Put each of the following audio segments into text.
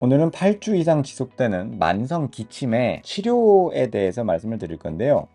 오늘은 8주 이상 지속되는 만성 기침의 치료에 대해서 말씀을 드릴 건데요.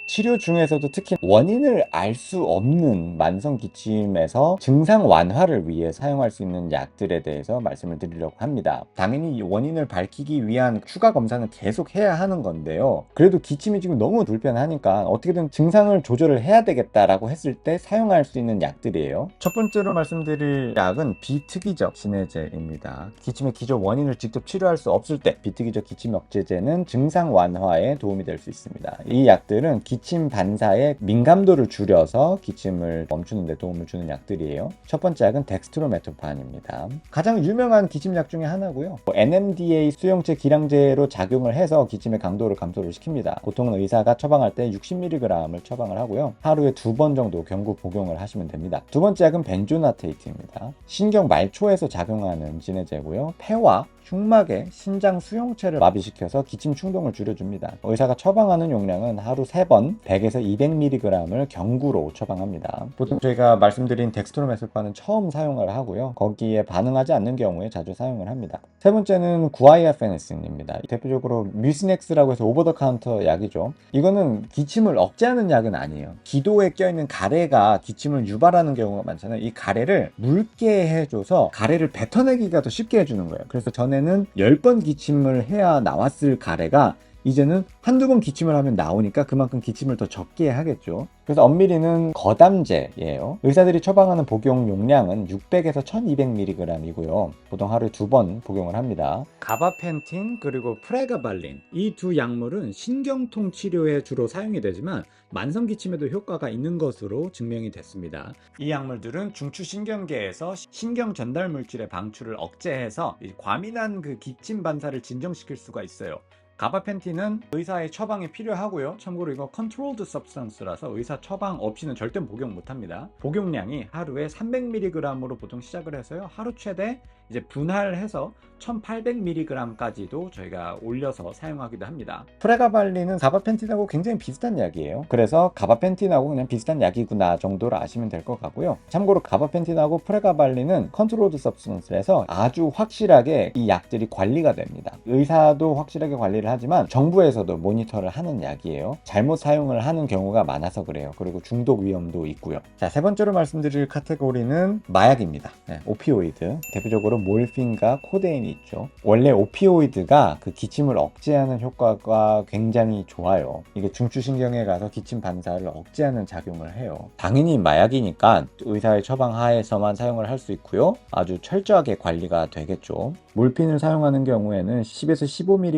치료 중에서도 특히 원인을 알 수 없는 만성 기침에서 증상 완화를 위해 사용할 수 있는 약들에 대해서 말씀을 드리려고 합니다. 당연히 이 원인을 밝히기 위한 추가 검사는 계속 해야 하는 건데요. 그래도 기침이 지금 너무 불편하니까 어떻게든 증상을 조절을 해야 되겠다라고 했을 때 사용할 수 있는 약들이에요. 첫 번째로 말씀드릴 약은 비특이적 진해제입니다. 기침의 기저 원인을 직접 치료할 수 없을 때 비특이적 기침 억제제는 증상 완화에 도움이 될 수 있습니다. 이 약들은 기침 반사의 민감도를 줄여서 기침을 멈추는 데 도움을 주는 약들이에요. 첫 번째 약은 덱스트로메토판입니다. 가장 유명한 기침약 중에 하나고요. NMDA 수용체 기량제로 작용을 해서 기침의 강도를 감소를 시킵니다. 보통은 의사가 처방할 때 60mg을 처방을 하고요. 하루에 2번 정도 경구 복용을 하시면 됩니다. 두 번째 약은 벤조나테이트입니다. 신경 말초에서 작용하는 진해제고요. 폐와 흉막의 신장 수용체를 마비시켜서 기침 충동을 줄여줍니다. 의사가 처방하는 용량은 하루 3번 100에서 200mg을 경구로 처방합니다. 보통 저희가 말씀드린 덱스트로메솔판은 처음 사용을 하고요. 거기에 반응하지 않는 경우에 자주 사용을 합니다. 세 번째는 구아이아페네신입니다. 대표적으로 뮤시넥스라고 해서 오버 더 카운터 약이죠. 이거는 기침을 억제하는 약은 아니에요. 기도에 껴있는 가래가 기침을 유발하는 경우가 많잖아요. 이 가래를 묽게 해줘서 가래를 뱉어내기가 더 쉽게 해주는 거예요. 그래서 전에는 10번 기침을 해야 나왔을 가래가 이제는 한두 번 기침을 하면 나오니까 그만큼 기침을 더 적게 하겠죠. 그래서 엄밀히는 거담제예요. 의사들이 처방하는 복용 용량은 600에서 1200mg이고요. 보통 하루에 2번 복용을 합니다. 가바펜틴 그리고 프레가발린 이 두 약물은 신경통 치료에 주로 사용이 되지만 만성 기침에도 효과가 있는 것으로 증명이 됐습니다. 이 약물들은 중추신경계에서 신경 전달 물질의 방출을 억제해서 과민한 그 기침 반사를 진정시킬 수가 있어요. 가바펜틴은 의사의 처방이 필요하고요. 참고로 이거 컨트롤드 서브스턴스라서 의사 처방 없이는 절대 복용 못합니다. 복용량이 하루에 300mg으로 보통 시작을 해서요. 하루 최대 이제 분할해서 1800mg까지도 저희가 올려서 사용하기도 합니다. 프레가발린은 가바펜틴하고 굉장히 비슷한 약이에요. 그래서 가바펜틴하고 그냥 비슷한 약이구나 정도로 아시면 될 것 같고요. 참고로 가바펜틴하고 프레가발린은 컨트롤드 서브스턴스에서 아주 확실하게 이 약들이 관리가 됩니다. 의사도 확실하게 관리를 하지만 정부에서도 모니터를 하는 약이에요. 잘못 사용을 하는 경우가 많아서 그래요. 그리고 중독 위험도 있고요. 자, 세 번째로 말씀드릴 카테고리는 마약입니다. 오피오이드. 대표적으로 몰핀과 코데인이 있죠. 원래 오피오이드가 그 기침을 억제하는 효과가 굉장히 좋아요. 이게 중추신경에 가서 기침 반사를 억제하는 작용을 해요. 당연히 마약이니까 의사의 처방 하에서만 사용을 할 수 있고요. 아주 철저하게 관리가 되겠죠. 몰핀을 사용하는 경우에는 10에서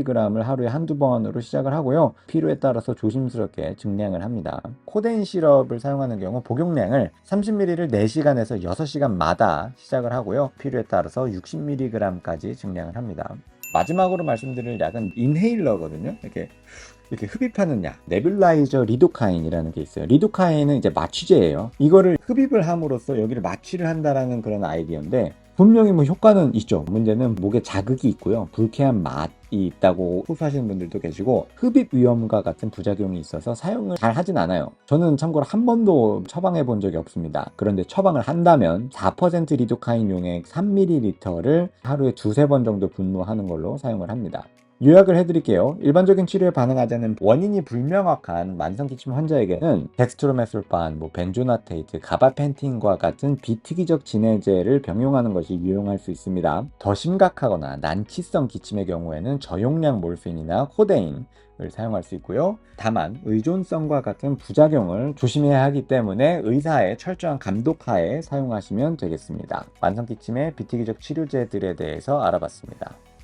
15mg을 하루에 한두 번으로 시작을 하고요. 필요에 따라서 조심스럽게 증량을 합니다. 코데인 시럽을 사용하는 경우 복용량을 30ml를 4시간에서 6시간마다 시작을 하고요. 필요에 따라서 60mg까지 증량을 합니다. 마지막으로 말씀드릴 약은 인헤일러거든요. 이렇게 흡입하는 약, 네뷸라이저 리도카인이라는 게 있어요. 리도카인은 이제 마취제예요. 이거를 흡입을 함으로써 여기를 마취를 한다라는 그런 아이디어인데 분명히 뭐 효과는 있죠. 문제는 목에 자극이 있고요. 불쾌한 맛이 있다고 호소하시는 분들도 계시고 흡입 위험과 같은 부작용이 있어서 사용을 잘 하진 않아요. 저는 참고로 한 번도 처방해 본 적이 없습니다. 그런데 처방을 한다면 4% 리도카인 용액 3ml를 하루에 2-3번 정도 분무하는 걸로 사용을 합니다. 요약을 해드릴게요. 일반적인 치료에 반응하지 않는 원인이 불명확한 만성기침 환자에게는 덱스트로메솔판, 벤조나테이트, 가바펜틴과 같은 비특이적 진해제를 병용하는 것이 유용할 수 있습니다. 더 심각하거나 난치성 기침의 경우에는 저용량 몰핀이나 코데인 을 사용할 수 있고요. 다만 의존성과 같은 부작용을 조심해야 하기 때문에 의사의 철저한 감독하에 사용하시면 되겠습니다. 만성기침의 비특이적 치료제들에 대해서 알아봤습니다.